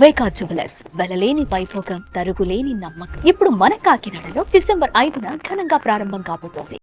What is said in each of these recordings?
వైకా jewellers వెలలేని Vaibhogam తరుగులేని నమ్మకం. ఇప్పుడు మన కాకినాడలో డిసెంబర్ 5న ఘనంగా ప్రారంభం కాబోతోంది.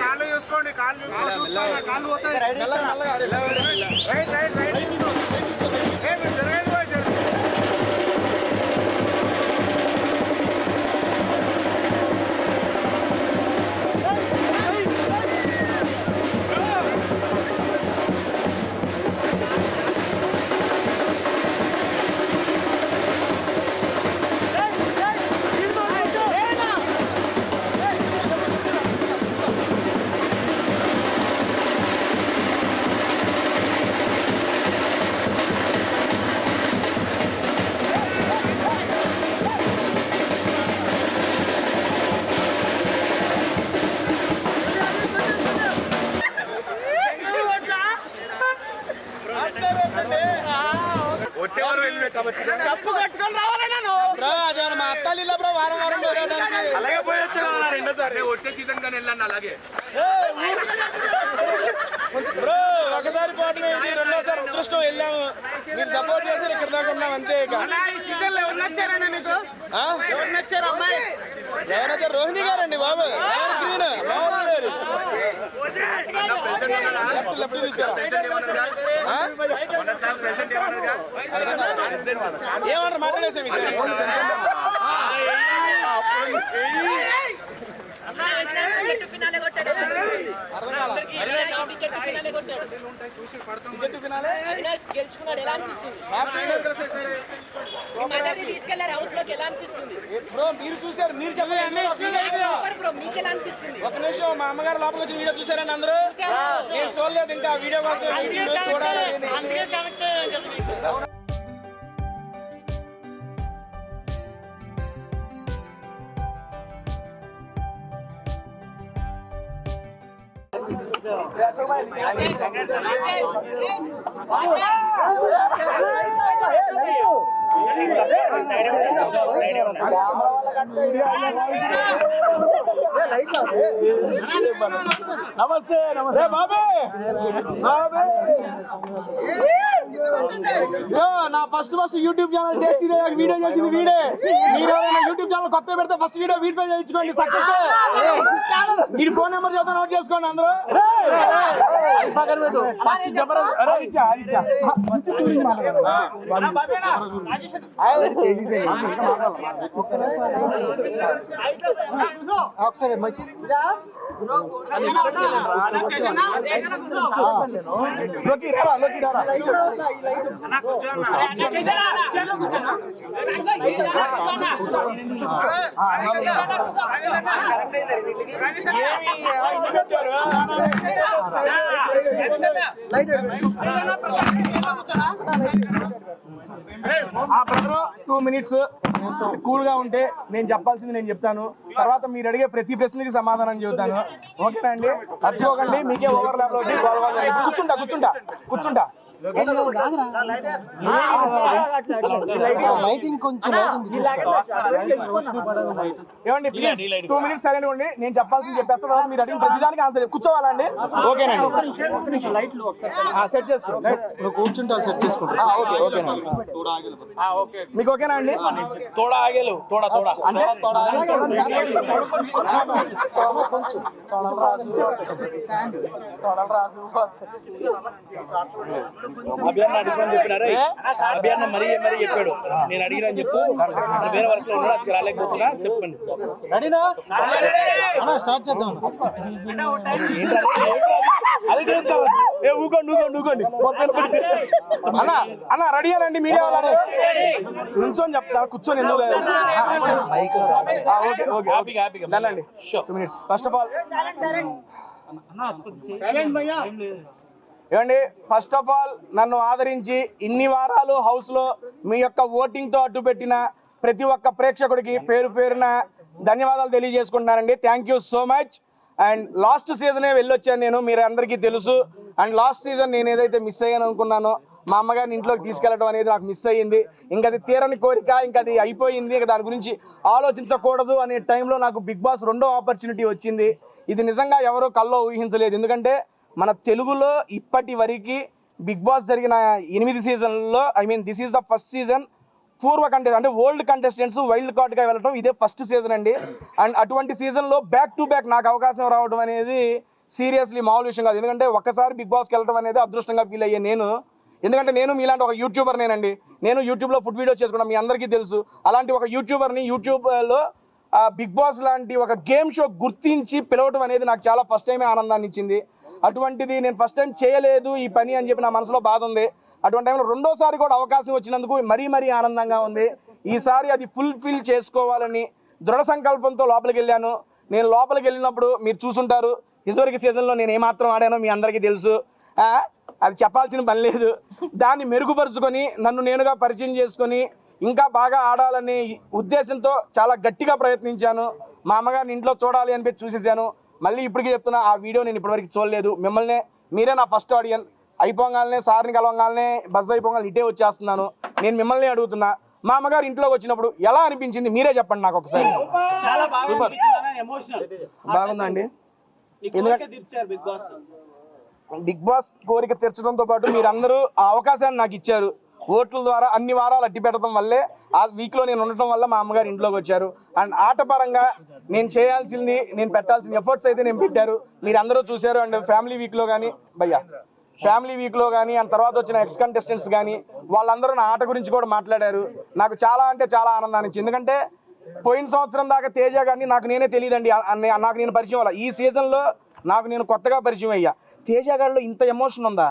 కాళ్ళు చూసుకోండి, కాళ్ళు పోతాయి. అలాగే పోయొచ్చు రెండోసారి వచ్చే సీజన్ కానీ వెళ్ళండి. అలాగే బ్రో ఒకసారి పాటు రెండోసారి అదృష్టం వెళ్ళాము, మీరు సపోర్ట్ చేసి ఇక్కడ దాకా ఉన్నాం అంతే. సీజన్ లో ఎవరు నచ్చారన్నా మీకు? ఎవరు నచ్చారు అమ్మాయి? ఎవరైతే రోహిణి గారండి బాబు, గ్రీన్ బాగున్నారు. లెఫ్ట్ తీసుకురా. ఏమన్నారు మాట్లాడేసాం ఈసారి. బ్రో మీరు చూసారు, మీరు చెప్పండి. ఒక నిమిషం, మా అమ్మగారు లోపల వచ్చి వీడియో చూసారండి అందరూ? నేను చూడలేదు ఇంకా, వీడియో కోసం చూడాలి. నమస్తే నమస్తే బాబే బాబే నా first YouTube channel tasty video చేసింది వీడే. మీరు ఎవరైనా యూట్యూబ్ ఛానల్ కొత్త పెడితే ఫస్ట్ వీడియో వీడిపై చేయించుకోండి. సక్సెస్. ఈ ఫోన్ నెంబర్ చదువు నోట్ చేసుకోండి అందరూ. ఒకసారి మంచి బ్రదర్ 2 minutes కూల్ గా ఉంటే నేను చెప్పాల్సింది నేను చెప్తాను. తర్వాత మీరు అడిగే ప్రతి ప్రశ్నకి సమాధానం చెబుతాను. ఓకేనా అండి? మర్చిపోకండి. మీకే ఓవర్ ల్యాప్ లో కూర్చుంటా లైటింగ్ కొంచెం ఏమండి ప్లీజ్ 2 minutes సరైన ఉండి నేను చెప్పాల్సింది చెప్పేస్తా. తర్వాత మీరు అడిగిన ప్రతిదానికి ఆన్సర్ కూర్చోవాలండి. ఓకేనండి? సెట్ చేసుకోండి. కూర్చుంటా సెట్ చేసుకుంటా. ఓకేనండి. మీకు ఓకేనా అండి? తోడా ఆగేలు తోడా అంటే అభియాన్ అడిగిన చెప్పినారా? అభియాన్ మరీ చెప్పాడు. నేను అడిగినా చెప్పు, వేరే వర్క్ లో ఉన్నాడు, అది రాలేకపోతున్నా చెప్పండి. స్టార్ట్ చేద్దాం. ఊకోండి అన్న రెడీ అనండి. మీడియా వాళ్ళు నుంచొని చెప్తా, కూర్చొని ఎందుకు లేదు. వెళ్ళండి. 2 minutes. ఫస్ట్ ఆఫ్ ఆల్ ఏమండి, ఫస్ట్ ఆఫ్ ఆల్ నన్ను ఆదరించి ఇన్ని వారాలు హౌస్ లో మీ యొక్క ఓటింగ్ తో అడ్డు పెట్టిన ప్రతి ఒక్క ప్రేక్షకుడికి పేరు పేరున ధన్యవాదాలు తెలియజేసుకుంటున్నానండి. Thank you so much. And last సీజనే వెళ్ళొచ్చాను నేను, మీరు అందరికీ తెలుసు. అండ్ లాస్ట్ సీజన్ నేను ఏదైతే మిస్ అయ్యాను అనుకున్నానో మా అమ్మగారిని ఇంట్లోకి తీసుకెళ్ళడం అనేది నాకు మిస్ అయ్యింది. ఇంకా అది తీరని కోరిక, ఇంకా అది అయిపోయింది, ఇంకా దాని గురించి ఆలోచించకూడదు అనే టైంలో నాకు బిగ్ బాస్ 2వ ఆపర్చునిటీ వచ్చింది. ఇది నిజంగా ఎవరో కల్లో ఊహించలేదు. ఎందుకంటే మన తెలుగులో ఇప్పటి వరకు బిగ్ బాస్ జరిగిన 8 సీజన్లలో this is the first season పూర్వ కంటెస్ట్ అంటే ఓల్డ్ కంటెస్టెంట్స్ వైల్డ్ కార్డ్గా వెళ్ళడం ఇదే ఫస్ట్ సీజన్ అండి. అండ్ అటువంటి సీజన్లో బ్యాక్ టు బ్యాక్ నాకు అవకాశం రావడం అనేది సీరియస్లీ మామూలు విషయం కాదు. ఎందుకంటే ఒక్కసారి బిగ్ బాస్కి వెళ్ళడం అనేది అదృష్టంగా ఫీల్ అయ్యాను నేను. ఎందుకంటే నేను మీలాంటి ఒక యూట్యూబర్ నేనండి. నేను యూట్యూబ్లో ఫుడ్ వీడియోస్ చేసుకున్నాను, మీ అందరికీ తెలుసు. అలాంటి ఒక యూట్యూబర్ని యూట్యూబ్లో బిగ్ బాస్ లాంటి ఒక గేమ్ షో గుర్తించి పిలవడం అనేది నాకు చాలా ఫస్ట్ టైమే ఆనందాన్ని ఇచ్చింది. అటువంటిది నేను ఫస్ట్ టైం చేయలేదు ఈ పని అని చెప్పి నా మనసులో బాధ ఉంది. అటువంటి టైంలో 2వసారి కూడా అవకాశం వచ్చినందుకు మరీ ఆనందంగా ఉంది. ఈసారి అది ఫుల్ఫిల్ చేసుకోవాలని దృఢ సంకల్పంతో లోపలికి వెళ్ళాను. నేను లోపలికి వెళ్ళినప్పుడు మీరు చూసుంటారు, ఇదివరకు సీజన్లో నేను ఏమాత్రం ఆడానో మీ అందరికీ తెలుసు. అది చెప్పాల్సిన పని లేదు. దాన్ని మెరుగుపరుచుకొని నన్ను నేనుగా పరిచయం చేసుకొని ఇంకా బాగా ఆడాలనే ఉద్దేశంతో చాలా గట్టిగా ప్రయత్నించాను. మా అమ్మగారిని ఇంట్లో చూడాలి అనిపించి చూసేసాను. మళ్ళీ ఇప్పటికీ చెప్తున్నా, ఆ వీడియో నేను ఇప్పటివరకు చూడలేదు. మిమ్మల్ని మీరే నా ఫస్ట్ ఆడియన్. అయిపోగానే సార్ని కలవగానే బస్ అయిపోగానే ఇటే వచ్చేస్తున్నాను. నేను మిమ్మల్ని అడుగుతున్నా, మా అమ్మగారు ఇంట్లోకి వచ్చినప్పుడు ఎలా అనిపించింది మీరే చెప్పండి నాకు ఒకసారి. బాగుందండి. ఎందుకంటే బిగ్ బాస్ కోరిక తీర్చడంతో పాటు మీరందరూ ఆ అవకాశాన్ని నాకు ఇచ్చారు. ఓట్ల ద్వారా అన్ని వారాలు అట్టి పెట్టడం వల్లే ఆ వీక్లో నేను ఉండటం వల్ల మా అమ్మగారు ఇంట్లోకి వచ్చారు. అండ్ ఆటపరంగా నేను చేయాల్సింది, నేను పెట్టాల్సిన ఎఫర్ట్స్ అయితే నేను పెట్టారు, మీరు అందరూ చూశారు. అండ్ ఫ్యామిలీ వీక్లో కానీ అండ్ తర్వాత వచ్చిన ఎక్స్ కంటెస్టెంట్స్ కానీ వాళ్ళందరూ నా ఆట గురించి కూడా మాట్లాడారు. నాకు చాలా అంటే చాలా ఆనందాన్ని ఇచ్చింది. ఎందుకంటే పోయిన సంవత్సరం దాకా తేజ కానీ నాకు నేనే తెలియదండి, నాకు నేను పరిచయం అవ్వాలి. ఈ సీజన్లో నాకు నేను కొత్తగా పరిచయం అయ్యా. తేజ గారిలో ఇంత ఎమోషన్ ఉందా,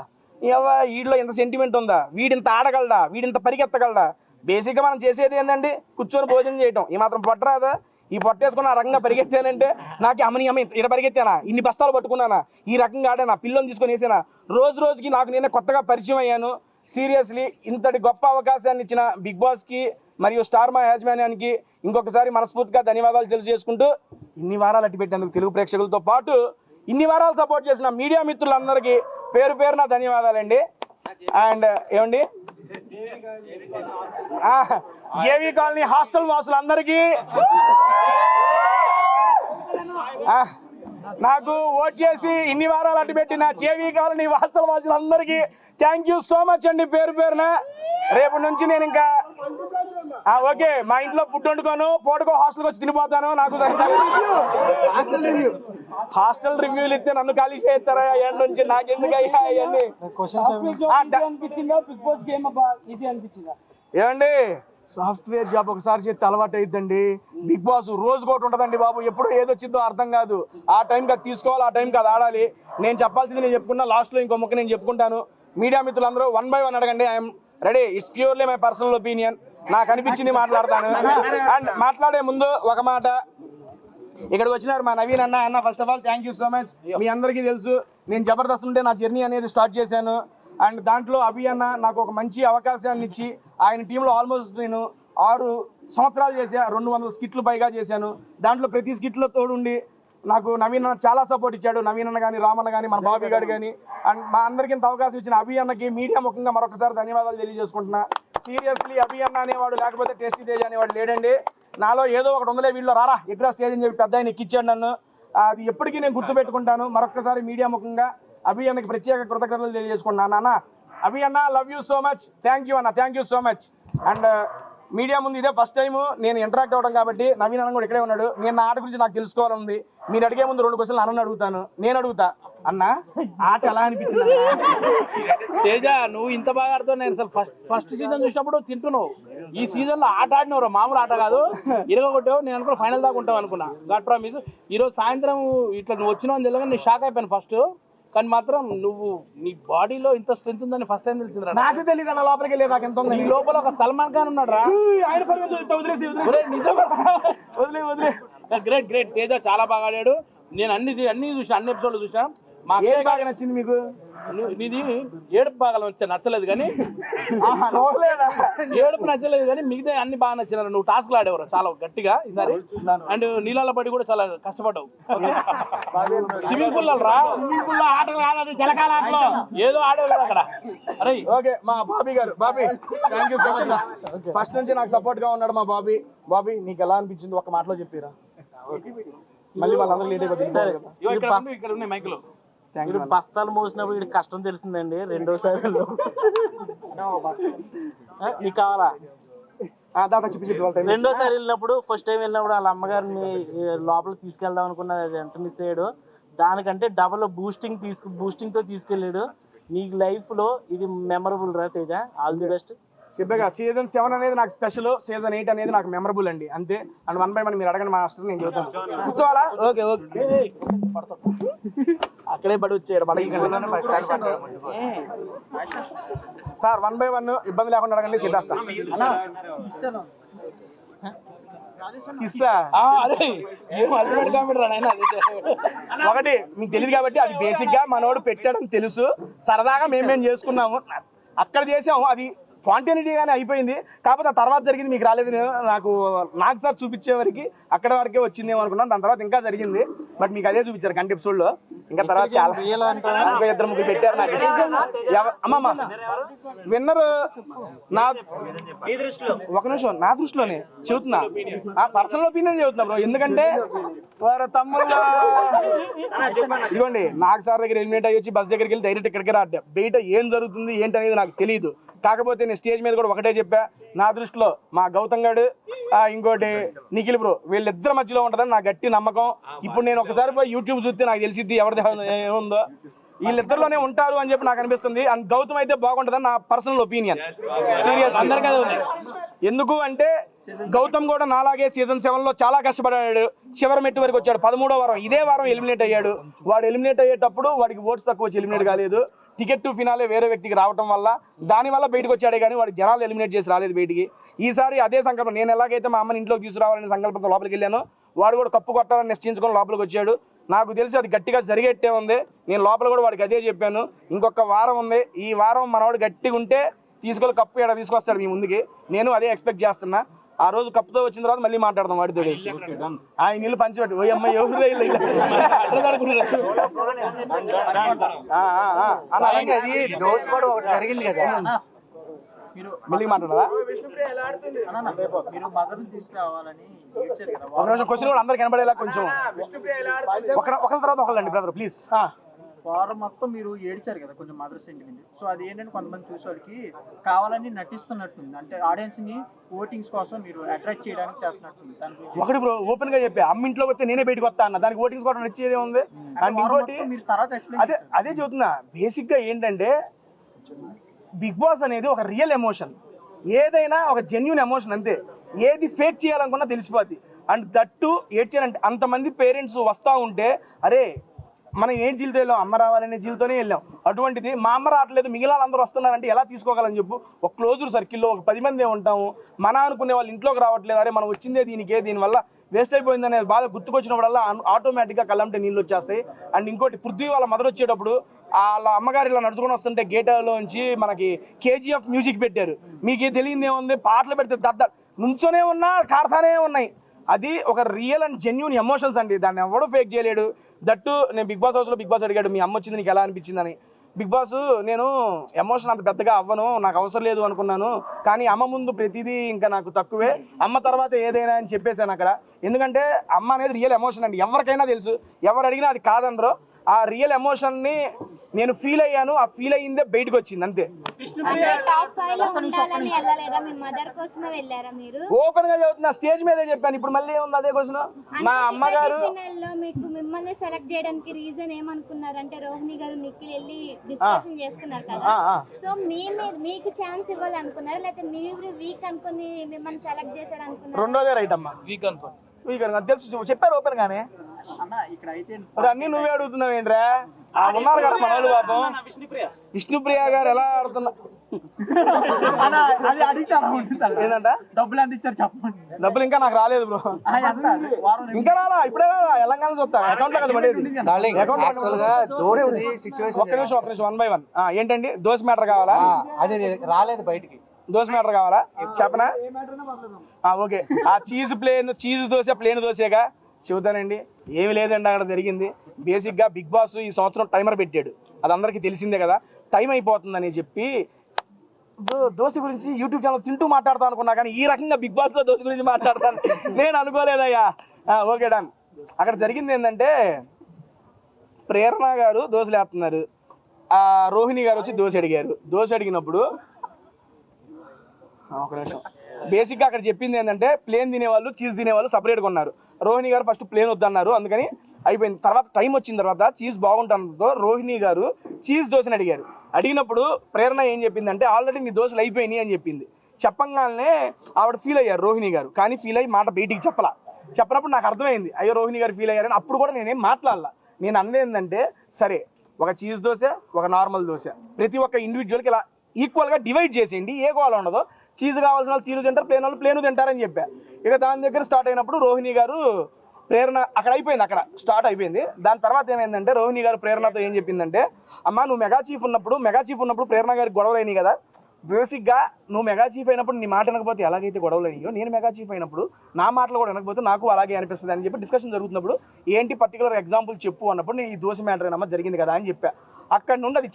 వీడిలో ఇంత సెంటిమెంట్ ఉందా, వీడింత ఆడగలడా, వీడింత పరిగెత్తగలడా. బేసిక్గా మనం చేసేది ఏంటంటే కూర్చొని భోజనం చేయటం. ఈ మాత్రం పొట్టరాదా? ఈ పొట్టేసుకుని ఆ రకంగా పరిగెత్తానంటే నాకు అమ్మని ఇట పరిగెత్తానా, ఇన్ని బస్తాలు పట్టుకున్నానా, ఈ రకంగా ఆడానా, పిల్లల్ని తీసుకొని వేసానా. రోజుకి నాకు నేనే కొత్తగా పరిచయం అయ్యాను. సీరియస్లీ ఇంతటి గొప్ప అవకాశాన్ని ఇచ్చిన బిగ్ బాస్కి మరియు స్టార్ మా యాజమాన్యానికి ఇంకొకసారి మనస్ఫూర్తిగా ధన్యవాదాలు తెలియజేసుకుంటూ, ఇన్ని వారాలు అట్టి పెట్టినందుకు తెలుగు ప్రేక్షకులతో పాటు ఇన్ని వారాలు సపోర్ట్ చేసిన మీడియా మిత్రులందరికీ పేరు పేరున ధన్యవాదాలండి. అండ్ ఏమండి జేవీ కాలనీ హాస్టల్ వాసులందరికీ, నాకు ఓట్ చేసి ఇన్ని వారాలు అడ్డు పెట్టిన జేవీ కాలనీ హాస్టల్ వాసులందరికీ థ్యాంక్ యూ సో మచ్ అండి పేరు పేరున. రేపు నుంచి నేను ఇంకా ఓకే మా ఇంట్లో ఫుడ్ వండుకోను, పూటకో హాస్టల్కి వచ్చి తినిపోతాను. నాకు హాస్టల్ రివ్యూలు ఇస్తే నన్ను ఖాళీ చేస్తారా ఎండ్ నుంచి, నాకెందుకు అయ్యా అవన్నీ. ఏమండి సాఫ్ట్వేర్ జాబ్ ఒకసారి చేస్తే అలవాటు అయిద్దండి. బిగ్ బాస్ రోజు ఒకటి ఉంటుందండి బాబు, ఎప్పుడు ఏదొచ్చిందో అర్థం కాదు. ఆ టైంకి అది తీసుకోవాలి, ఆ టైంకి అది ఆడాలి. నేను చెప్పాల్సింది నేను చెప్పుకున్నా, లాస్ట్లో ఇంకో ముక్క నేను చెప్పుకుంటాను. మీడియా మిత్రులందరూ 1 by 1 అడగండి, I'm ready. It's purely my personal opinion, నాకు అనిపించింది మాట్లాడతాను. అండ్ మాట్లాడే ముందు ఒక మాట, ఇక్కడికి వచ్చినారు మా నవీన్ అన్న. First of all thank you so much. మీ అందరికీ తెలుసు నేను జబర్దస్త్ ఉంటే నా జర్నీ అనేది స్టార్ట్ చేశాను. అండ్ దాంట్లో అభి అన్న నాకు ఒక మంచి అవకాశాన్ని ఇచ్చి ఆయన టీంలో ఆల్మోస్ట్ నేను 6 సంవత్సరాలు చేశాను. 200 స్కిట్లు పైగా చేశాను. దాంట్లో ప్రతి స్కిట్లో తోడుండి నాకు నవీన్ అన్న చాలా సపోర్ట్ ఇచ్చాడు. నవీన్ అన్న కానీ, రామన్న కానీ, మన బాబీ గారు కానీ. అండ్ మా అందరికీ ఇంత అవకాశం ఇచ్చిన అభి అన్నకి మీడియా ముఖంగా మరొకసారి ధన్యవాదాలు తెలియజేసుకుంటున్నా. సీరియస్లీ అభి అన్న అనేవాడు లేకపోతే టేస్టీ తేజ్ అనేవాడు లేడండి. నాలో ఏదో ఒకటి ఉందలే, వీళ్ళు రారా ఎక్కడ స్టేజ్ అని చెప్పి పెద్ద ఆయన ఎక్కిచ్చాడు నన్ను. అది ఎప్పటికీ నేను గుర్తుపెట్టుకుంటాను. మరొకసారి మీడియా ముఖంగా అభి అన్నకి ప్రత్యేక కృతజ్ఞతలు తెలియజేసుకుంటున్నాను. అన్న అభి అన్న love you so much, thank you అన్న, thank you so much. And media ముందు ఇదే ఫస్ట్ టైం నేను ఇంటరాక్ట్ అవ్వడం కాబట్టి నవీన్ అన్న కూడా ఇక్కడే ఉన్నాడు. నేను నా ఆట గురించి నాకు తెలుసుకోవాలని మీరు అడిగే ముందు 2 క్వశ్చన్లు అన్న అడుగుతాను. నేను అడుగుతా, అన్న ఆట ఎలా అనిపించింది? తేజ నువ్వు ఇంత బాగా ఆడుతావు. నేను అసలు ఫస్ట్ సీజన్ చూసినప్పుడు తింటున్నావు, ఈ సీజన్ లో ఆట ఆడినవరా, మామూలు ఆట కాదు, ఇరగొట్టావు. నేను అనుకున్నా ఫైనల్ దాకా ఉంటావు అనుకున్నా, గాడ్ ప్రామిస్. ఈరోజు సాయంత్రం ఇట్లా నువ్వు వచ్చినావు అని తెలియగా నేను షాక్ అయిపోయాను ఫస్ట్. కానీ మాత్రం నువ్వు నీ బాడీలో ఇంత స్ట్రెంత్ ఉందని ఫస్ట్ టైం తెలిసిందిరా. నాకు తెలియదు అన్న, లోపలికి వెళ్ళి నాకు ఎంత ఉంది. నీ లోపల ఒక సల్మాన్ ఖాన్ ఉన్నాడు రా. ఆయన వదిలేసి వదిలే. గ్రేట్ గ్రేట్ తేజ చాలా బాగా ఆడాడు. నేను అన్ని చూసాను, అన్ని ఎపిసోడ్లు చూసాను. మా ఏ బాగా నచ్చింది మీకు? నీది ఏడుపు బాగా నచ్చలేదు కానీ, ఏడుపు నచ్చలేదు కానీ మిగతా అన్ని బాగా నచ్చినారు. నువ్వు టాస్క్లు ఆడేవారు చాలా గట్టిగా ఈసారి. అండ్ నీళ్ళ పడి కూడా చాలా కష్టపడ్డావు. స్విమ్మింగ్ పూల్ రా, స్విమ్మింగ్ పూల్ ఆటలు ఆడాలి, జలకాల ఆటలు ఏదో ఆడేవారు అక్కడ. అరే ఓకే మా బాబీ గారు, Bobby thank you so much. First నుంచి నాకు సపోర్ట్ గా ఉన్నాడు మా బాబీ. బాబీ నీకు ఎలా అనిపించింది ఒక మాటలో చెప్పిరా, మళ్ళీ వాళ్ళందరూ లేట్ అయిపోతుంది. ఇక్కడ ఉన్నాయి మైకులు. మీరు బస్తాలు మోసినప్పుడు వీడికి కష్టం తెలిసిందండి. రెండోసారి నీకు కావాలా? రెండోసారి వెళ్ళినప్పుడు, ఫస్ట్ టైం వెళ్ళినప్పుడు వాళ్ళ అమ్మగారిని లోపలికి తీసుకెళ్దాం అనుకున్నది, అది ఎంత మిస్ అయ్యాడు. దానికంటే డబల్ బూస్టింగ్ తో తీసుకెళ్ళాడు. నీ లైఫ్ లో ఇది మెమరబుల్ రా తేజ. All the best. చెప్పగా సీజన్ 7 అనేది నాకు స్పెషల్, సీజన్ 8 అనేది నాకు మెమరబుల్ అండి, అంతే. అండ్ 1 by 1 మీరు అడగండి మాస్టర్, నేను చెబుతాను. కూర్చోవాలా? ఓకే ఓకే, అక్కడే పడి వచ్చాడు సార్. 1 by 1 ఇబ్బంది లేకుండా అడగండి, చెప్పేస్తా. ఒకటి మీకు తెలియదు కాబట్టి, అది బేసిక్ గా మనోడు పెట్టాడని తెలుసు, సరదాగా మేమేం చేసుకున్నాము, అక్కడ చేసాము, అది స్పాంటేనిటీగానే అయిపోయింది. కాకపోతే ఆ తర్వాత జరిగింది మీకు రాలేదు. నాకు సార్ చూపించే వరకు అక్కడ వరకే వచ్చిందేమో అనుకున్నాను. దాని తర్వాత ఇంకా జరిగింది, బట్ మీకు అదే చూపించారు కంటి ఎపిసోడ్ లో. ఇంకా తర్వాత చాలా ఇంకో 2-3 పెట్టారు నాకు. అమ్మమ్మ విన్నర్ నా ఒక నిమిషం, నా దృష్టిలోనే చెబుతున్నా, పర్సనల్ ఒపీనియన్ చెబుతున్నా బ్రో. ఎందుకంటే వారు తమ్ముళ్ళ ఇదిగోండి, నాకు సార్ దగ్గర ఎలిమినేట్ అయ్యి వచ్చి బస్ దగ్గరికి వెళ్ళి డైరెక్ట్ ఇక్కడికి రాడ్డా. బయట ఏం జరుగుతుంది ఏంటి అనేది నాకు తెలియదు. కాకపోతే నేను స్టేజ్ మీద కూడా ఒకటే చెప్పా, నా దృష్టిలో మా గౌతమ్ గారు ఇంకోటి నిఖిల్ బ్రో వీళ్ళిద్దరి మధ్యలో ఉంటుందని నా గట్టి నమ్మకం. ఇప్పుడు నేను ఒకసారి పోయి యూట్యూబ్ చూస్తే నాకు తెలిసిద్ది ఎవరిది ఏముందో. వీళ్ళిద్దరిలోనే ఉంటారు అని చెప్పి నాకు అనిపిస్తుంది. అండ్ గౌతమ్ అయితే బాగుంటుందని నా పర్సనల్ ఒపీనియన్. సీరియస్ ఎందుకు అంటే గౌతమ్ కూడా నాలాగే సీజన్ 7 లో చాలా కష్టపడ్డాడు, చివరి మెట్టు వరకు వచ్చాడు. 13వ వారం ఇదే వారం ఎలిమినేట్ అయ్యాడు. వాడు ఎలిమినేట్ అయ్యేటప్పుడు వాడికి ఓట్స్ తక్కువ వచ్చి ఎలిమినేట్ కాలేదు. టికెట్ టు ఫినాలే వేరే వ్యక్తికి రావడం వల్ల దానివల్ల బయటకు వచ్చాడే కానీ వాడి జనాలు ఎలిమినేట్ చేసి రాలేదు బయటికి. ఈసారి అదే సంకల్పం, నేను ఎలాగైతే మా అమ్మని ఇంట్లోకి తీసుకురావాలనే సంకల్పంతో లోపలికి వెళ్ళాను, వాడు కూడా కప్పు కొట్టాలని నిశ్చయించుకొని లోపలికి వచ్చాడు. నాకు తెలిసి అది గట్టిగా జరిగేట్టే ఉంది. నేను లోపల కూడా వాడికి అదే చెప్పాను, ఇంకొక వారం ఉంది, ఈ వారం మనవాడు గట్టిగా ఉంటే తీసుకెళ్ళి కప్పు ఇక్కడ తీసుకొస్తాడు మీ ముందుకి. నేను అదే ఎక్స్పెక్ట్ చేస్తున్నా. ఆ రోజు కప్పుతో వచ్చిన తర్వాత మళ్ళీ మాట్లాడదాం వాడితో కలిసి. ఆయన నీళ్ళు పంచిపెట్టి ఓ అమ్మాయి ఎవరు జరిగింది కదా, మళ్ళీ మాట్లాడదా? ఒక నిమిషం క్వశ్చన్ కూడా అందరికి కనబడేలా కొంచెం ఒకరి తర్వాత ఒకళ్ళండి బ్రదర్ ప్లీజ్. వారం మొత్తం మీరు ఏడ్చారు కదా కొంచెం మదర్ సెంటిమెంట్. సో అది ఏంటంటే కొంతమంది చూసేవాళ్ళకి కావాలని నటిస్తున్నట్టుంది, అంటే ఆడియన్స్ ని ఓటింగ్స్ కోసం మీరు అట్రాక్ట్ చేయడానికి చేస్తున్నట్టుంది. ఒకటి బ్రో ఓపెన్ గా చెప్పా, అమ్మ ఇంట్లోకి వస్తే నేనే బయటకు వస్తా అన్న, దానికి ఓటింగ్స్ కూడా నచ్చేదే ఉంది. అండ్ ఇంకోటి మీరు తర్వాత అదే చెబుతున్నా, బేసిక్ గా ఏంటంటే బిగ్ బాస్ అనేది ఒక రియల్ ఎమోషన్, ఏదైనా ఒక జెన్యున్ ఎమోషన్ అంతే. ఏది ఫేక్ చేయాలనుకున్నా తెలిసిపోద్ది. అండ్ దట్టు ఏడ్చారంటే అంతమంది పేరెంట్స్ వస్తూ ఉంటే అరే మనం ఏం జీవితం వెళ్ళాం, అమ్మ రావాలనే జీవితంతోనే వెళ్ళాం. అటువంటిది మా అమ్మ రావట్లేదు మిగిలిన అందరూ వస్తున్నారంటే ఎలా తీసుకోగలని చెప్పు. ఒక క్లోజ్డ్ సర్కిల్లో ఒక 10 మంది ఉంటాము, మన అనుకునే వాళ్ళు ఇంట్లోకి రావట్లేదు, అరే మనం వచ్చిందే దీనికే, దీనివల్ల వేస్ట్ అయిపోయిందనే బాధ గుర్తుకొచ్చినప్పుడల్లా ఆటోమేటిక్గా కళ్ళంటే నీళ్ళు వచ్చేస్తాయి. అండ్ ఇంకోటి పృథ్వీ వాళ్ళ మదర్ వచ్చేటప్పుడు వాళ్ళ అమ్మగారు ఇలా నడుచుకొని వస్తుంటే గేట్లోంచి మనకి KGF మ్యూజిక్ పెట్టారు. మీకు తెలియదు ఏముంది, పాటలు పెడితే దద్ద నుంచోనే ఉన్నా కాడతానే ఉన్నాయి. అది ఒక రియల్ అండ్ జెన్యూన్ ఎమోషన్స్ అండి, దాన్ని ఎవడో ఫేక్ చేయలేడు. దట్టు నేను బిగ్ బాస్ హౌస్లో బిగ్ బాస్ అడిగాడు మీ అమ్మ వచ్చింది నీకు ఎలా అనిపించిందని. బిగ్ బాస్ నేను ఎమోషన్ అంత పెద్దగా అవ్వను, నాకు అవసరం లేదు అనుకున్నాను, కానీ అమ్మ ముందు ప్రతిదీ ఇంకా నాకు తక్కువే, అమ్మ తర్వాత ఏదైనా అని చెప్పేశాను అక్కడ. ఎందుకంటే అమ్మ అనేది రియల్ ఎమోషన్ అండి, ఎవరికైనా తెలుసు, ఎవరు అడిగినా అది కాదనరు. ఆ రియల్ ఎమోషన్ని నేను ఫీల్ అయ్యాను, ఆ ఫీల్ అయ్యిందే బయటకు వచ్చింది అంతే. ఓపెన్ గా చెబుతున్నా, స్టేజ్ మీదే చెప్పాను, ఇప్పుడు మళ్ళీ ఏముంది అదే క్వశ్చన్. మా అమ్మగారు మిమ్మల్ని సెలెక్ట్ చేయడానికి రీజన్ ఏమనుకున్నారు అంటే రోహిణి గారు నిఖిల్ వెళ్ళి డిస్కషన్ చేసుకున్నారు కదా, సో మీకు ఛాన్స్ ఇవ్వాలి అనుకున్నారు, లేకపోతే మీరు వీక్ అనుకుని మిమ్మల్ని సెలెక్ట్ చేశారు అనుకున్నారు? రెండోదే రైట్ అమ్మా, వీక్ అనుకో తెలుసు చెప్పారు ఓపెన్ గానే. అన్ని నువ్వే అడుగుతున్నావు ఏంట్రా, ఉన్నారు కదా మన వాళ్ళు పాపం. విష్ణుప్రియ గారు ఎలా ఆడుతున్నా ఏంటంట డబ్బులు ఎంత ఇచ్చారు చెప్పండి. డబ్బులు ఇంకా నాకు రాలేదు బ్రో, ఇంకా రాలా, ఇప్పుడే రాలా, తెలంగాణ చూస్తా అకౌంట్ లో కదా పడేది. ఒక్క నిమిషం 1 by 1 ఏంటండి దోశ మ్యాటర్ కావాలా? అది రాలేదు బయటికి, దోశ మ్యాటర్ కావాలా చెప్పనా? ఓకే, ఆ చీజ్ దోశ ప్లేన్ దోశగా చెబుతానండి. ఏమి లేదండి అక్కడ జరిగింది. బేసిక్గా బిగ్ బాస్ ఈ సంవత్సరం టైమర్ పెట్టాడు, అది అందరికీ తెలిసిందే కదా. టైం అయిపోతుందని చెప్పి దోశ గురించి యూట్యూబ్ ఛానల్ తింటూ మాట్లాడతాను అనుకున్నా, కానీ ఈ రకంగా బిగ్ బాస్లో దోశ గురించి మాట్లాడతాను నేను అనుకోలేదయ్యా. Okay done. అక్కడ జరిగింది ఏంటంటే ప్రేరణ గారు దోశలు వేస్తున్నారు, రోహిణి గారు వచ్చి దోశ అడిగారు. దోశ అడిగినప్పుడు ఒక నిమిషం, బేసిక్గా అక్కడ చెప్పింది ఏంటంటే ప్లేన్ తినేవాళ్ళు చీజ్ తినేవాళ్ళు సపరేట్గా ఉన్నారు. రోహిణి గారు ఫస్ట్ ప్లేన్ వద్దన్నారు, అందుకని అయిపోయింది. తర్వాత టైం వచ్చిన తర్వాత చీజ్ బాగుంటుందో రోహిణి గారు చీజ్ దోశని అడిగారు. అడిగినప్పుడు ప్రేరణ ఏం చెప్పిందంటే ఆల్రెడీ నీ దోశలు అయిపోయినాయి అని చెప్పింది. చెప్పంగానే ఆవిడ ఫీల్ అయ్యారు రోహిణి గారు, కానీ ఫీల్ అయ్యి మాట బయటికి చెప్పనప్పుడు నాకు అర్థమైంది అయ్యో రోహిణి గారు ఫీల్ అయ్యారని. అప్పుడు కూడా నేనేం మాట్లాడాల, నేను అన్నది ఏంటంటే సరే ఒక చీజ్ దోశ ఒక నార్మల్ దోశ ప్రతి ఒక్క ఇండివిజువల్కి ఇలా ఈక్వల్గా డివైడ్ చేసేయండి, ఏ గోళ ఉండదో. చీజ్ కావాల్సిన వాళ్ళు చీజ్ తింటారు, ప్లేన్ వాళ్ళు ప్లేను తింటారని చెప్పా. ఇక దాని దగ్గర స్టార్ట్ అయినప్పుడు రోహిణి గారు ప్రేరణ అక్కడ అయిపోయింది, అక్కడ స్టార్ట్ అయిపోయింది. దాని తర్వాత ఏమైందంటే రోహిణి గారు ప్రేరణతో ఏం చెప్పిందంటే అమ్మ నువ్వు మెగా చీఫ్ ఉన్నప్పుడు ప్రేరణ గారికి గొడవలు అయినాయి కదా. బేసిక్గా నువ్వు మెగా చీఫ్ అయినప్పుడు నీ మాట వినకపోతే ఎలాగైతే గొడవలు అయ్యో, నేను మెగా చీఫ్ అయినప్పుడు నా మాటలు కూడా వినకపోతే నాకు అలాగే అనిపిస్తుంది అని చెప్పి డిస్కషన్ జరుగుతున్నప్పుడు ఏంటి పర్టికులర్ ఎగ్జాంపుల్ చెప్పు అన్నప్పుడు నేను ఈ దోశ మ్యాటర్ అయినమ్మా జరిగింది కదా అని చెప్పా. అక్కడ నుండి అది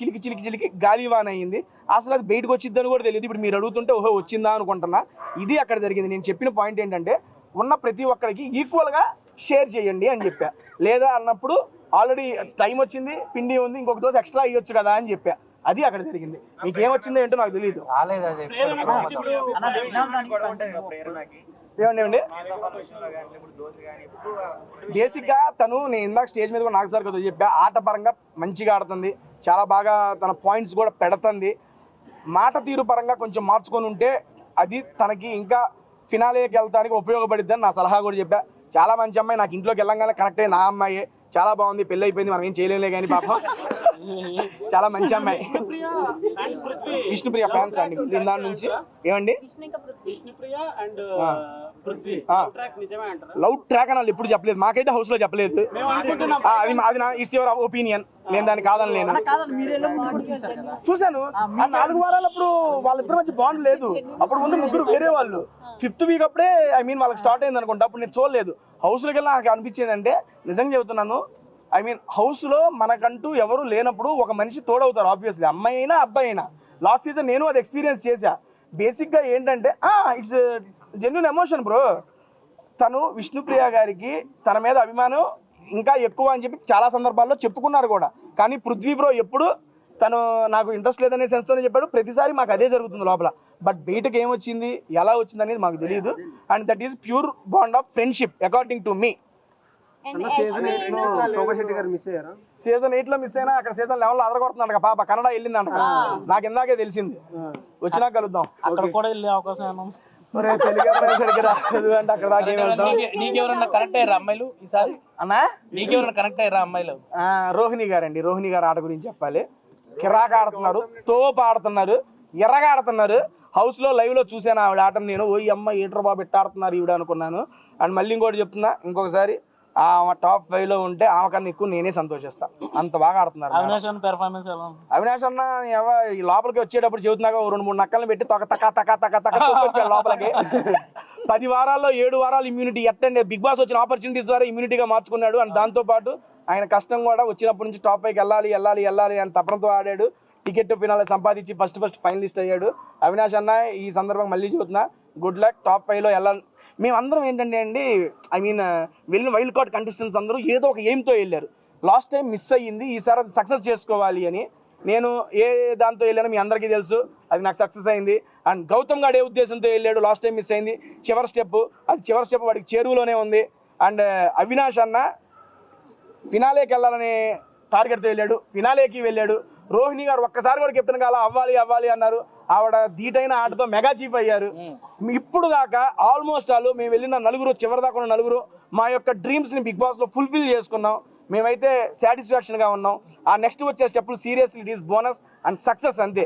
చిలికి గాలివాన్ అయ్యింది. అసలు అది బయటకు వచ్చిద్దని కూడా తెలియదు. ఇప్పుడు మీరు అడుగుతుంటే ఓహో వచ్చిందా అనుకుంటున్నా. ఇది అక్కడ జరిగింది. నేను చెప్పిన పాయింట్ ఏంటంటే ఉన్న ప్రతి ఒక్కరికి ఈక్వల్గా షేర్ చేయండి అని చెప్పా. లేదా అన్నప్పుడు ఆల్రెడీ టైం వచ్చింది, పిండి ఉంది, ఇంకొక దోశ ఎక్స్ట్రా ఇవ్వచ్చు కదా అని చెప్పా. అది అక్కడ జరిగింది. మీకు ఏమొచ్చిందో ఏంటో నాకు తెలియదు. ఏమండి బేసిక్గా తను నేను ఇందాక స్టేజ్ మీద కూడా నాకు సార్ కదా చెప్పా, ఆట పరంగా మంచిగా ఆడుతుంది, చాలా బాగా తన పాయింట్స్ కూడా పెడుతుంది. మాట తీరు పరంగా కొంచెం మార్చుకొని ఉంటే అది తనకి ఇంకా ఫినాలేకి వెళ్తానికి ఉపయోగపడిద్దని నా సలహా కూడా చెప్పా. చాలా మంచి అమ్మాయి, నాకు ఇంట్లోకి వెళ్ళంగానే కనెక్ట్ అయ్యి నా అమ్మాయి, చాలా బాగుంది, పెళ్ళి అయిపోయింది, మనం ఏం చేయలేంలే కానీ పాపం చాలా మంచి అమ్మాయి. విష్ణుప్రియ ఫ్యాన్స్ అండి దీని దాని నుంచి. ఏమండి విష్ణుప్రియ అండ్ పృథ్వీ ట్రాక్ నిజమే అంటారా? లవ్ ట్రాక్ అని వాళ్ళు ఎప్పుడు చెప్పలేదు, మాకైతే హౌస్ లో చెప్పలేదు. అది అది నా ఇట్స్ యువర్ ఒపీనియన్, నేను దాన్ని కాదని లేను. కాదండి, మీరు వెళ్ళే ముందు కూడా చూశారు కదా. చూశాను ఆ 4 వారాలప్పుడు వాళ్ళిద్దరి మధ్య బాండ్ లేదు, అప్పుడు ముందు ముగ్గురు వేరే వాళ్ళు. 5th వీక్ అప్పుడే ఐ మీన్ వాళ్ళకి స్టార్ట్ అయింది అనుకుంటా, అప్పుడు నేను చూడలేదు. హౌస్లోకి వెళ్ళి నాకు అనిపించేది అంటే, నిజంగా చెబుతున్నాను, ఐ మీన్ హౌస్లో మనకంటూ ఎవరు లేనప్పుడు ఒక మనిషి తోడవుతారు ఆబ్వియస్లీ, అమ్మాయి అయినా అబ్బాయి అయినా. లాస్ట్ సీజన్ నేను అది ఎక్స్పీరియన్స్ చేశా. బేసిక్గా ఏంటంటే ఇట్స్ జెన్యూన్ ఎమోషన్ బ్రో. తను విష్ణుప్రియ గారికి తన మీద అభిమానం ఇంకా ఎక్కువ అని చెప్పి చాలా సందర్భాల్లో చెప్పుకున్నారు కూడా. కానీ పృథ్వీ బ్రో ఎప్పుడు తను నాకు ఇంట్రెస్ట్ లేదనే సెన్స్తోనే చెప్పాడు. ప్రతిసారి మాకు అదే జరుగుతుంది లోపల. బట్ బయటకు ఏమొచ్చింది, ఎలా వచ్చింది అనేది మాకు తెలియదు. And that is pure bond of friendship according to me. Season 8 లో మిస్ అయినా అక్కడ సీజన్ 11 లో అదరగొడుతున్నాడు పాప, కన్నడ వెళ్ళిందంట. నాకు ఇందాకే తెలిసింది, వచ్చినా కలుద్దాం. అక్కడ కూడా వెళ్ళే అవకాశం ఏమన్నా? సరిగ్గా రాదు అంటే అక్కడ దాకా ఏం వెళ్తాం. నీకెవరన్నా కనెక్ట్ అయ్యారా అమ్మాయిలు ఈసారి? అన్నా నీకెవరన్నా కనెక్ట్ అయ్యారా అమ్మాయిలు? రోహిణి గారండి, రోహిణి గారు ఆట గురించి చెప్పాలి. కిరాక్ ఆడుతున్నారు, తోపు ఆడుతున్నారు, ఎర్రగా ఆడుతున్నారు. హౌస్ లో లైవ్ లో చూసాను ఆవిడ ఆటను. నేను ఓ అమ్మ ఏటర్ బాబు ఎట్ట ఆడుతున్నారు ఈవిడ అనుకున్నాను. అండ్ మళ్ళీ ఇంకోటి చెప్తున్నా, ఇంకొకసారి ఆమె టాప్ 5 లో ఉంటే ఆమె కన్నా ఎక్కువ నేనే సంతోషిస్తా, అంత బాగా ఆడుతున్నారు. అవినాష్ అన్న ఈ లోపలికి వచ్చేటప్పుడు చెబుతున్నాగా 2-3 నక్కలను పెట్టి వచ్చాడు లోపలికి. 10 వారాల్లో 7 వారాలు ఇమ్యూనిటీ ఎట్టండి. బిగ్ బాస్ వచ్చిన ఆపర్చునిటీస్ ద్వారా ఇమ్యూనిటీగా మార్చుకున్నాడు. అండ్ దాంతోపాటు ఆయన కష్టం కూడా వచ్చినప్పటి నుంచి టాప్ 5కి వెళ్ళాలి అని తపనతో ఆడాడు. టికెట్ ఫినాలే సంపాదించి ఫస్ట్ ఫైనలిస్ట్ అయ్యాడు. అవినాష్ అన్న ఈ సందర్భంగా మళ్ళీ చెబుతున్నా, గుడ్ లక్, టాప్ 5లో వెళ్ళాలి. మేమందరం ఏంటంటే అండి, ఐ మీన్ వెళ్ళిన వైల్డ్ కార్డ్ కంటెస్టెంట్స్ అందరూ ఏదో ఒక ఎయిమ్తో వెళ్ళారు. లాస్ట్ టైం మిస్ అయ్యింది, ఈసారి అది సక్సెస్ చేసుకోవాలి అని. నేను ఏ దాంతో వెళ్ళానో మీ అందరికీ తెలుసు, అది నాకు సక్సెస్ అయింది. అండ్ గౌతమ్ గారు ఏ ఉద్దేశంతో వెళ్ళాడు, లాస్ట్ టైం మిస్ అయింది. చివరి స్టెప్ వాడికి చేరువలోనే ఉంది. అండ్ అవినాష్ అన్న ఫినాలేకి వెళ్ళాలనే టార్గెట్తో వెళ్ళాడు, ఫినాలేకి వెళ్ళాడు. రోహిణి గారు ఒక్కసారి కూడా కెప్టెన్ కాల అవ్వాలి అన్నారు. ఆవిడ ధీటైన ఆటతో మెగా చీఫ్ అయ్యారు. ఇప్పుడు దాకా ఆల్మోస్ట్ మేము వెళ్ళిన చివరి దాకా ఉన్న నలుగురు మా యొక్క డ్రీమ్స్ని బిగ్ బాస్లో ఫుల్ఫిల్ చేసుకున్నాం. మేమైతే సాటిస్ఫాక్షన్గా ఉన్నాం. ఆ నెక్స్ట్ వచ్చే స్టెప్పులు seriously it is bonus and success అంతే.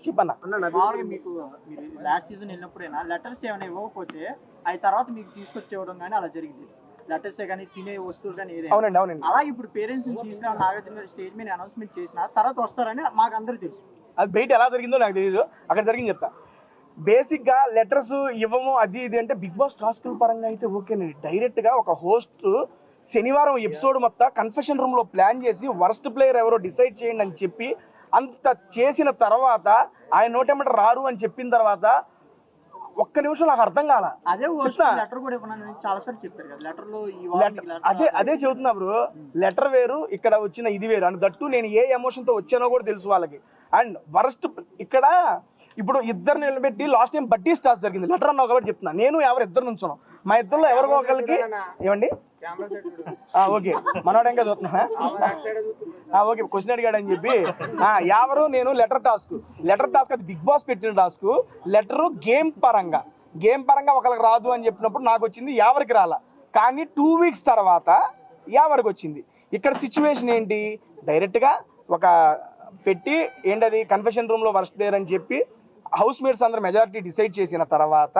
చెప్పన్నా, మీకు లాస్ట్ సీజన్ వెళ్ళినప్పుడైనా లెటర్స్ ఏమైనా ఇవ్వకపోతే అవి తర్వాత మీకు తీసుకొచ్చేవడం కానీ అలా జరిగింది. లెటర్స్ కానీ తినే వస్తువులు కానీ ఏదైనా. అవునండి. అలాగే ఇప్పుడు పేరెంట్స్ తీసుకురా నాగార్జున గారు స్టేజ్ మీద అనౌన్స్మెంట్ చేసిన తర్వాత వస్తారని మాకు అందరూ తెలుసు. అది బయట ఎలా జరిగిందో నాకు తెలియదు, అక్కడ జరిగింది చెప్తా. బేసిక్గా లెటర్స్ ఇవ్వము అది ఇది అంటే బిగ్ బాస్ టాస్కుల పరంగా అయితే ఓకేనండి. డైరెక్ట్గా ఒక హోస్ట్ శనివారం ఎపిసోడ్ మొత్తం కన్ఫెషన్ రూమ్లో ప్లాన్ చేసి వర్స్ట్ ప్లేయర్ ఎవరో డిసైడ్ చేయండి అని చెప్పి అంత చేసిన తర్వాత ఆయన నోటెమ్మట రారు అని చెప్పిన తర్వాత ఒక్క నిమిషం నాకు అర్థం కాల. అదే చెబుతున్నా బ్రో, లెటర్ వేరు ఇక్కడ వచ్చిన ఇది వేరు. అండ్ దట్టు నేను ఏ ఎమోషన్తో వచ్చానో కూడా తెలుసు వాళ్ళకి. అండ్ వరస్ట్ ఇక్కడ ఇప్పుడు ఇద్దరు నిలబెట్టి లాస్ట్ టైం బడ్డీ స్టార్స్ జరిగింది. లెటర్ అన్నావు కాబట్టి చెప్తున్నా, నేను ఇద్దరు నుంచున్నాం. మా ఇద్దరులో ఎవరికో ఒకరికి ఏమండి ఓకే మనోడు ఇంకా చూస్తున్నా ఓకే క్వశ్చన్ అడిగాడు అని చెప్పి ఎవరు నేను లెటర్ టాస్క్ అది బిగ్ బాస్ పెట్టిన టాస్క్. లెటరు గేమ్ పరంగా ఒకరికి రాదు అని చెప్పినప్పుడు నాకు వచ్చింది, ఎవరికి రాలా. కానీ 2 వీక్స్ తర్వాత ఎవరికి వచ్చింది. ఇక్కడ సిచ్యువేషన్ ఏంటి, డైరెక్ట్గా ఒక పెట్టి ఏంటది కన్ఫెషన్ రూమ్లో వర్స్ట్ ప్లేయర్ అని చెప్పి హౌస్ మేట్స్ అందరూ మెజారిటీ డిసైడ్ చేసిన తర్వాత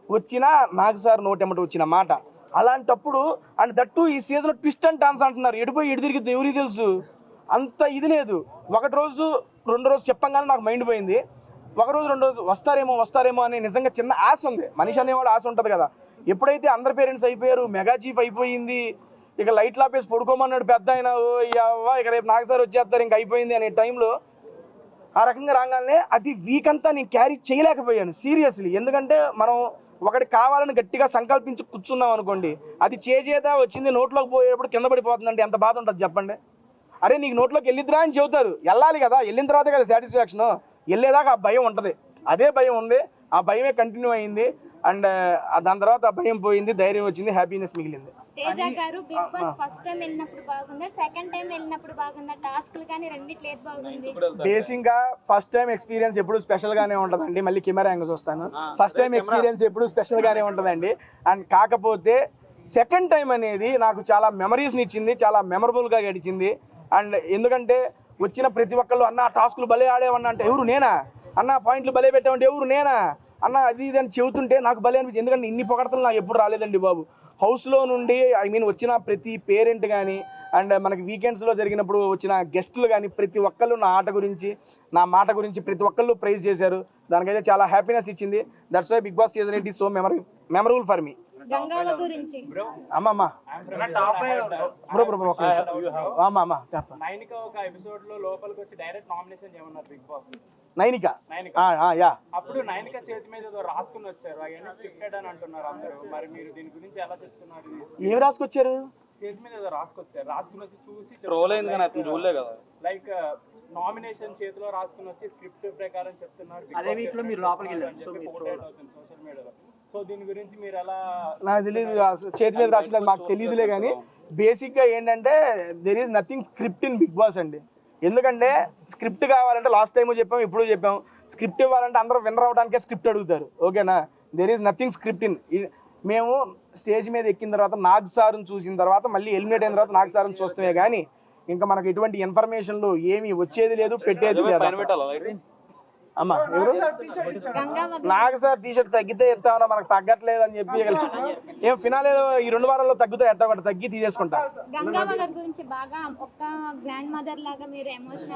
వచ్చిన నాకు సార్ నోటెమ్మట వచ్చిన మాట. అలాంటప్పుడు అండ్ దట్టు ఈ సీజన్లో ట్విస్ట్ అండ్ టర్న్స్ అంటున్నారు. ఎడిపోయి ఎడి తిరిగిద్ది ఎవరికి తెలుసు, అంత ఇది లేదు. 1 రోజు 2 రోజు చెప్పంగానే నాకు మైండ్ పోయింది. 1 రోజు 2 రోజు వస్తారేమో అని నిజంగా చిన్న ఆశ ఉంది. మనిషి అనేవాడు ఆశ ఉంటుంది కదా. ఎప్పుడైతే అందరు పేరెంట్స్ అయిపోయారు, మెగా చీఫ్ అయిపోయింది, ఇక లైట్ లాపేసి పడుకోమన్నాడు పెద్ద ఆయన, ఇక రేపు నాకు సార్ వచ్చేస్తారు ఇంక అయిపోయింది అనే టైంలో ఆ రకంగా రాగానే అది వీక్ అంతా నేను క్యారీ చేయలేకపోయాను సీరియస్లీ. ఎందుకంటే మనం ఒకటి కావాలని గట్టిగా సంకల్పించి కూర్చున్నాం అనుకోండి, అది చేత వచ్చింది నోట్లోకి పోయేటప్పుడు కింద పడిపోతుందంటే ఎంత బాధ ఉంటుంది చెప్పండి. అరే నీకు నోట్లోకి వెళ్ళిద్దిరా అని చెబుతారు, వెళ్ళాలి కదా, వెళ్ళిన తర్వాతే కదా సాటిస్ఫాక్షన్. వెళ్ళేదాకా ఆ భయం ఉంటుంది, అదే భయం ఉంది, ఆ భయమే కంటిన్యూ అయింది. అండ్ దాని తర్వాత ఆ భయం పోయింది, ధైర్యం వచ్చింది, హ్యాపీనెస్ మిగిలింది. తేజ గారు బిగ్ బాస్ ఫస్ట్ టైం వెళ్ళినప్పుడు బాగుందా, సెకండ్ టైం వెళ్ళినప్పుడు బాగుందా, టాస్క్లు కానీ రెండిట్లో ఏది బాగుంది? బేసిక్ గా ఫస్ట్ టైం ఎక్స్పీరియన్స్ ఎప్పుడు స్పెషల్ గానే ఉంటదండి. మళ్ళీ కెమెరా యాంగిల్స్ వస్తాను. ఫస్ట్ టైం ఎక్స్పీరియన్స్ ఎప్పుడు స్పెషల్ గానే ఉంటదండి. అండ్ కాకపోతే సెకండ్ టైం అనేది నాకు చాలా మెమరీస్ని ఇచ్చింది, చాలా మెమరబుల్గా గడిచింది. అండ్ ఎందుకంటే వచ్చిన ప్రతి ఒక్కళ్ళు అన్న టాస్కులు భలే ఆడేవన్నా అంటే ఎవరు నేనా, అన్న పాయింట్లు భలే పెట్టామంటే ఎవరు నేనా, అన్న అది ఇది అని చెబుతుంటే నాకు భలే అనిపించింది. ఎందుకంటే ఇన్ని పొగడతలు నాకు ఎప్పుడు రాలేదండి బాబు. హౌస్లో నుండి వచ్చిన ప్రతి పేరెంట్ కానీ అండ్ మనకి వీకెండ్స్లో జరిగినప్పుడు వచ్చిన గెస్టులు కానీ ప్రతి ఒక్కళ్ళు నా ఆట గురించి నా మాట గురించి ప్రతి ఒక్కళ్ళు ప్రైజ్ చేశారు. దానికైతే చాలా హ్యాపీనెస్ ఇచ్చింది. That's why big boss season 8 is so memorable for me. Gangava గురించి అమ్మమ్మ బ్రో ఒక నిమిషం. అమ్మ చెప్ప నైనిక ఒక ఎపిసోడ్ లో లోపలికి వచ్చి డైరెక్ట్ నామినేషన్ చేయమన్నారు బిగ్ బాస్. నైనిక యా అప్పుడు నైనిక చేతి మీద ఏదో రాసుకుని వచ్చారు, అవన్నీ స్క్రిప్టెడ్ అని అంటున్నారు అందరూ. మరి మీరు దీని గురించి ఎలా చెప్తున్నారు? ఏం రాసుకొచ్చారు? చేతి మీద ఏదో రాసుకొచ్చారు, రాసుకుని వచ్చి చూసి రోల్ అయింది కానీ అతను చూడలే కదా. లైక్ నామినేషన్ చేతిలో రాసుకుని వచ్చి స్క్రిప్ట్ ప్రకారం చెప్తున్నారు. అదే వీక్ లో మీరు లోపలికి వెళ్ళారు సోషల్ మీడియాలో. సో దీని గురించి మీరు ఎలా? నాకు తెలియదు, చేతి మీద రాసిన మాకు తెలియదులే. కానీ బేసిక్గా ఏంటంటే there is nothing script in Bigg Boss అండి. ఎందుకంటే స్క్రిప్ట్ కావాలంటే లాస్ట్ టైం చెప్పాం, ఇప్పుడు చెప్పాం, స్క్రిప్ట్ ఇవ్వాలంటే అందరూ విన్నర్ అవడానికే స్క్రిప్ట్ అడుగుతారు. ఓకేనా? There is nothing script in. మేము స్టేజ్ మీద ఎక్కిన తర్వాత నాగ్ సార్ని చూసిన తర్వాత మళ్ళీ ఎలిమినేట్ అయిన తర్వాత నాగ్ సార్ని చూస్తామే కానీ ఇంకా మనకు ఎటువంటి ఇన్ఫర్మేషన్లు ఏమి వచ్చేది లేదు, పెట్టేది లేదు. అమ్మా ఎవరు? నాగ్ సార్ టీషర్ట్ తగ్గితే ఎత్తామన్నా, మనకు తగ్గట్లేదు అని చెప్పి ఏం ఫినాలేలో ఈ 2 వారాల్లో తగ్గుతాయి, ఎట్టా ఒకటి తగ్గి తీసేసుకుంటా.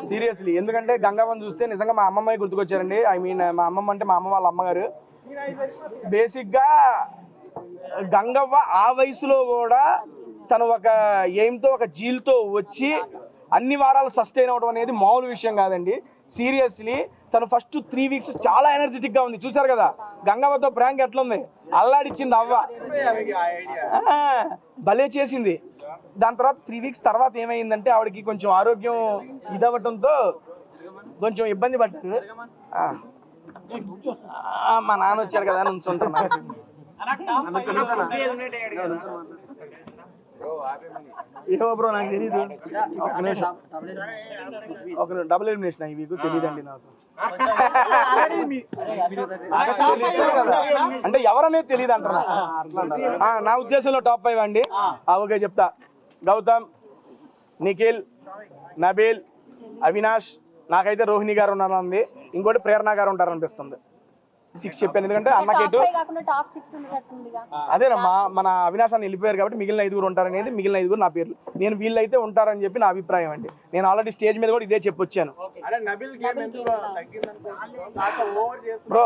సీరియస్లీ, ఎందుకంటే గంగావన్ చూస్తే నిజంగా మా అమ్మమ్మ గుర్తుకొచ్చారండి. ఐ మీన్ మా అమ్మమ్మ అంటే మా అమ్మ వాళ్ళ అమ్మగారు. బేసిక్గా గంగవ్వ ఆ వయసులో కూడా తను ఒక ఎయిమ్తో ఒక జీల్తో వచ్చి అన్ని వారాలు సస్టైన్ అవడం అనేది మామూలు విషయం కాదండి. సీరియస్లీ తను ఫస్ట్ 3 వీక్స్ చాలా ఎనర్జెటిక్గా ఉంది. చూసారు కదా గంగవ్వతో ప్రాంక్ ఎట్లుంది, అల్లాడిచ్చింది అవ్వ, భలే చేసింది. దాని తర్వాత 3 వీక్స్ తర్వాత ఏమైందంటే ఆవిడకి కొంచెం ఆరోగ్యం ఇదవ్వటంతో కొంచెం ఇబ్బంది పడ్డారు. మా నాన్న వచ్చారు కదా నుంచుంటున్నా. ఏమో బ్రో నాకు తెలీదు. ఒక నిమిషం, డబుల్ ఎలిమినేషన్ ఈ వీక్ తెలియదండి నాకు. అంటే ఎవరనేది తెలియదు అంటారా? నా ఉద్దేశంలో టాప్ 5 అండి. ఓకే చెప్తా. గౌతమ్, నిఖిల్, నబీల్, అవినాష్, నాకైతే రోహిణి గారు ఉన్నారండి, ఇంకోటి ప్రేరణ గారు ఉంటారనిపిస్తుంది. 6 చెప్పాను ఎందుకంటే అన్నకేటు అదేనమ్మా మన అవినాష్ అని వెళ్ళిపోయారు కాబట్టి మిగిలిన 5 ఉంటారనేది, మిగిలిన 5 నా పేర్లు. నేను వీళ్ళైతే ఉంటారని చెప్పి నా అభిప్రాయం అండి. నేను ఆల్రెడీ స్టేజ్ మీద కూడా ఇదే చెప్పొచ్చాను bro.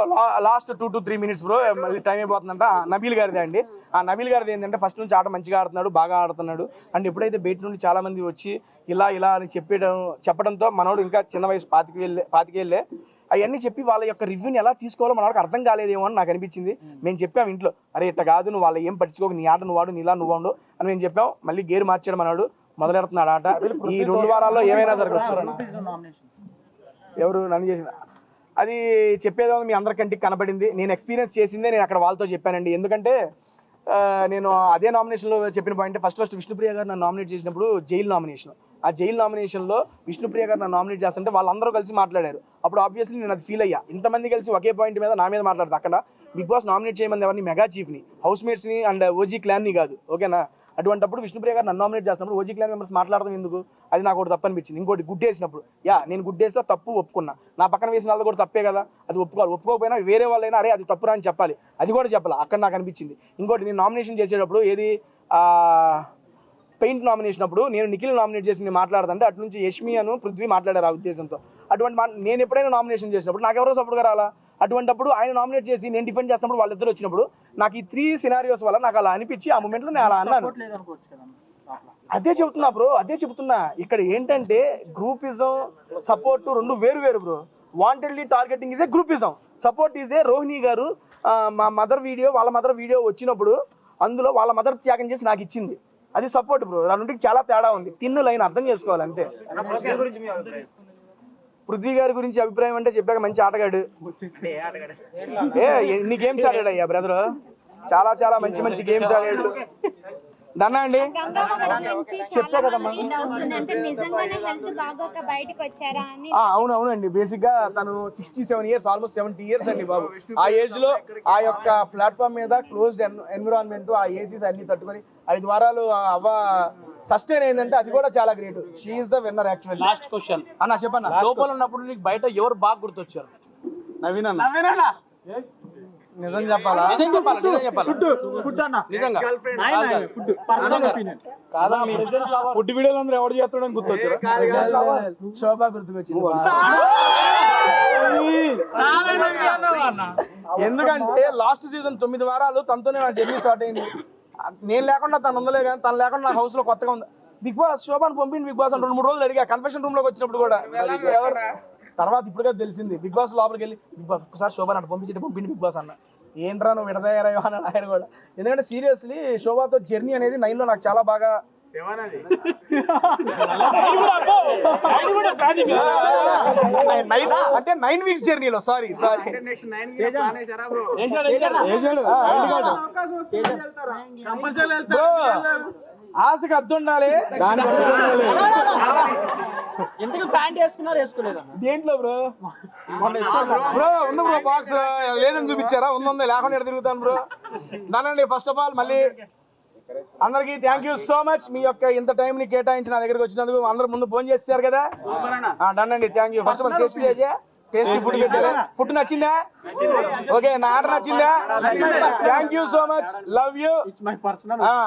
Last 2 to 3 minutes bro, మళ్ళీ టైం అయిపోతుందంట. నబీల్ గారిదే అండి. ఆ నబీల్ గారిది ఏంటంటే ఫస్ట్ నుంచి ఆట మంచిగా ఆడుతున్నాడు, బాగా ఆడుతున్నాడు. అండ్ ఎప్పుడైతే బయట నుండి చాలా మంది వచ్చి ఇలా అని చెప్పడంతో మనోడు ఇంకా చిన్న వయసు 25 ఏళ్ళే అవన్నీ చెప్పి వాళ్ళ యొక్క రివ్యూని ఎలా తీసుకోవాలో మనకు అర్థం కాలేదేమో అని నాకు అనిపించింది. మేము చెప్పాము ఇంట్లో, అరే ఇట్లా కాదు, నువ్వు వాళ్ళ ఏం పట్టించుకోక నీ ఆట నువ్వు వాడు, నీలా నువ్వు వాడు అని మేము చెప్పాం. మళ్ళీ గేరు మార్చాడు మనోడు, మొదలెడుతున్నాడు ఆట. ఈ 2 వారాల్లో ఏమైనా జరగచ్చు. ఎవరు నన్ను చేసింది అది చెప్పేదో మీ అందరికంటికి కనబడింది. నేను ఎక్స్పీరియన్స్ చేసిందే నేను అక్కడ వాళ్ళతో చెప్పానండి. ఎందుకంటే నేను అదే నామినేషన్లో చెప్పిన పాయింట్, ఫస్ట్ విష్ణుప్రియ గారు నన్ను నామినేట్ చేసినప్పుడు జైలు నామినేషన్, ఆ జైలు నామినేషన్లో విష్ణుప్రియ గారు నన్ను నామినేట్ చేస్తుంటే వాళ్ళందరూ కలిసి మాట్లాడారు. అప్పుడు ఆబ్వియస్లీ నేను అది ఫీల్ అయ్యా, ఇంతమంది కలిసి ఒకే పాయింట్ మీద నా మీద మాట్లాడతారు. అక్కడ బిగ్ బాస్ నామినేట్ చేయమని ఎవరిని, మెగా చీఫ్ని, హౌస్ మేట్స్ని అండ్ ఓజీ క్లాన్ని కాదు. ఓకేనా? అటువంటిప్పుడు విష్ణుప్రియ గారు నన్ను నామినేట్ చేసినప్పుడు ఓజీ క్లాన్ మెంబర్స్ మాట్లాడడం ఎందుకు, అది నాకు ఒకటి తప్పు అనిపించింది. ఇంకోటి గుడ్డేసినప్పుడు, నేను గుడ్డేస్తే తప్పు ఒప్పుకున్నా, నా పక్కన వేసిన వాళ్ళు కూడా తప్పే కదా, అది ఒప్పుకోవాలి. ఒప్పుకోకపోయినా వేరే వాళ్ళైనా అరే అది తప్పురా అని చెప్పాలి, అది కూడా చెప్పాలి. అక్కడ నాకు అనిపించింది. ఇంకోటి నేను నామినేషన్ చేసేటప్పుడు ఏది పెయింట్ నామినేషన్ అప్పుడు నేను నిఖిల్ నామినేట్ చేసి నేను మాట్లాడుతుంటే అటు నుంచి యష్మి అను పృథ్వీ మాట్లాడారు ఆ ఉద్దేశంతో. అటువంటి నేను ఎప్పుడైనా నామినేషన్ చేసినప్పుడు నాకు ఎవరో సపోర్ట్గా రాలా. అటువంటిప్పుడు ఆయన నామినేట్ చేసి నేను డిఫెండ్ చేసినప్పుడు వాళ్ళిద్దరు వచ్చినప్పుడు నాకు ఈ 3 సినారియోస్ వల్ల నాకు అలా అనిపించి ఆ మూమెంట్లో నేను అలా అన్నాను. అదే చెబుతున్నా బ్రో, అదే చెబుతున్నా. ఇక్కడ ఏంటంటే గ్రూపిజం, సపోర్ట్ 2 వేరు bro. Wantedly targeting is a groupism, support is a Rohini గారు మా మదర్ వీడియో, వాళ్ళ మదర్ వీడియో వచ్చినప్పుడు అందులో వాళ్ళ మదర్ త్యాగం చేసి నాకు ఇచ్చింది, అది సపోర్ట్ బ్రో. రెండింటికి చాలా తేడా ఉంది. తిన్ను లైన్ అర్థం చేసుకోవాలి అంతే. పృథ్వీ గారి గురించి అభిప్రాయం అంటే చెప్పాక మంచి ఆటగాడు, ఎన్ని గేమ్స్ ఆడాడు అయ్యా బ్రదర్, చాలా మంచి గేమ్స్ ఆడాడు. డన్నా అండి గంగమ్మ గారి గురించి చాలా మందికి డౌట్ ఉంది. అంటే నిజంగానే హెల్త్ బాగోక బయటకు వచ్చారా అని. అవునండి బేసిక్ గా తను 67 ఇయర్స్ ఆల్మోస్ట్ 70 ఇయర్స్ అండి బాబు. ఆ ఏజ్ లో ఆ యొక్క ప్లాట్ఫామ్ మీద క్లోజ్డ్ ఎన్విరాన్మెంట్, ఆ ఏసీస్ అన్ని తట్టుకొని 5 వారాలు అవ్వ సస్టైన్ అయిందంటే అది కూడా చాలా great. She is the winner actually. Last question అన్న చెప్పన్న, లోపల ఉన్నప్పుడు నీకు బయట ఎవరు బాగా గుర్తొచ్చారు? నవీన్ అన్న నిజం చెప్పాలా? నిజం చెప్పాలా? నిజంగా కాదా ఫుడ్ వీడియోలు అందరూ ఎవరు చేస్తాడని గుర్తొచ్చారు? శోభా గుర్తుకొచ్చింది. ఎందుకంటే లాస్ట్ సీజన్ 9 వారాలు తనతోనే నా జర్నీ స్టార్ట్ అయింది. నేను లేకుండా తను ఉందలే కానీ తను లేకుండా నా హౌస్ లో కొత్తగా ఉంది. బిగ్ బాస్ శోభాను పంపింది బిగ్ బాస్ అని 2-3 రోజులు అడిగా కన్ఫెషన్ రూమ్ లోకి వచ్చినప్పుడు కూడా. తర్వాత ఇప్పుడుగా తెలిసింది బిగ్ బాస్ లోపలికి వెళ్ళి బిగ్ బాస్ ఒకసారి శోభాను అటు పంపించింది బిగ్ బాస్ అన్న. ఏంట్రా నువ్వు విడదయ్యారో అన్నాడు ఆయన కూడా. ఎందుకంటే సీరియస్లీ శోభాతో జర్నీ అనేది 9 లో నాకు చాలా బాగా అంటే 9 వీక్స్ జర్నీలో సారీ ఆశకు అద్దు ఉండాలి. ఎందుకు ప్యాంట్ వేసుకున్నారు వేసుకోలేదా? దేంట్లో బ్రో బ్రో ఉంది బ్రో బాక్స్ లేదని చూపించారా? ఉందా లేకుండా ఎక్కడ తిరుగుతాను బ్రో. నానండి ఫస్ట్ ఆఫ్ ఆల్ మళ్ళీ అందరికి థ్యాంక్ యూ సో మచ్. మీ యొక్క ఇంత టైం ని కేటాయించి నా దగ్గరికి వచ్చినందుకు. అందరూ ముందు ఫోన్ చేస్తారు కదా. డన్ అండి, thank you. First of all tasty food పెట్టారా? ఫుడ్ నచ్చిందా? ఓకే, నా ఆర్డర్ నచ్చిందా? Thank you so much, love you.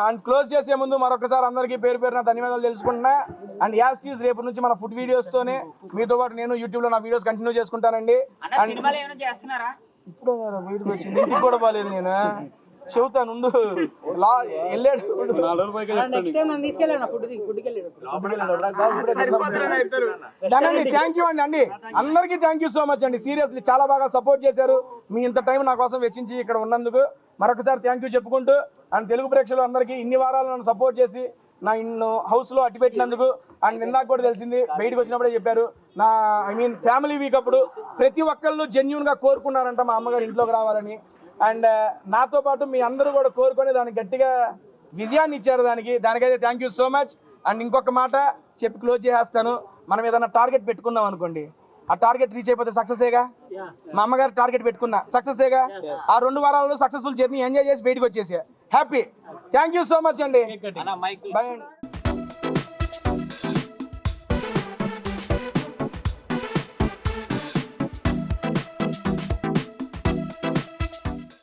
And close చేసే ముందు మరొకసారి అందరికీ పేరు పేరున ధన్యవాదాలు తెలుసుకుంటున్నా. అండ్ యాస్ టీజ్ రేపు నుంచి మన ఫుడ్ వీడియోస్ తోనే మీతో పాటు నేను యూట్యూబ్ లో నా వీడియోస్ కంటిన్యూ చేసుకుంటానండి. అండ్ ఇప్పుడు వీడికి వచ్చింది ఇంటికి కూడా బాగాలేదు. నేను చెబుతాను ఉండు. వెళ్ళాడు థ్యాంక్ యూ అండి. అందరికీ థ్యాంక్ యూ సో మచ్ అండి. సీరియస్లీ చాలా బాగా సపోర్ట్ చేశారు. మీ ఇంత టైం నా కోసం వెచ్చించి ఇక్కడ ఉన్నందుకు మరొకసారి థ్యాంక్ యూ చెప్పుకుంటూ, అండ్ తెలుగు ప్రేక్షకులు అందరికీ ఇన్ని వారాలు నన్ను సపోర్ట్ చేసి నా ఇన్ను హౌస్ లో అట్టి పెట్టినందుకు. అండ్ ఇందాక కూడా తెలిసింది బయటకు వచ్చినప్పుడే చెప్పారు నా ఫ్యామిలీ వీక్ అప్పుడు ప్రతి ఒక్కళ్ళు జెన్యూన్ గా కోరుకున్నారంట మా అమ్మగారు ఇంట్లోకి రావాలని. అండ్ నాతో పాటు మీ అందరూ కూడా కోరుకొని దానికి గట్టిగా విజయాన్ని ఇచ్చారు. దానికైతే thank you so much. And ఇంకొక మాట చెప్పి క్లోజ్ చేసేస్తాను. మనం ఏదైనా టార్గెట్ పెట్టుకున్నాం అనుకోండి, ఆ టార్గెట్ రీచ్ అయిపోతే సక్సెసేగా. మా అమ్మగారు టార్గెట్ పెట్టుకున్నా సక్సెసేగా. ఆ 2 వారాల్లో సక్సెస్ఫుల్ జర్నీ ఎంజాయ్ చేసి బయటకు వచ్చేసా happy. Thank you so much అండి. బై అండి.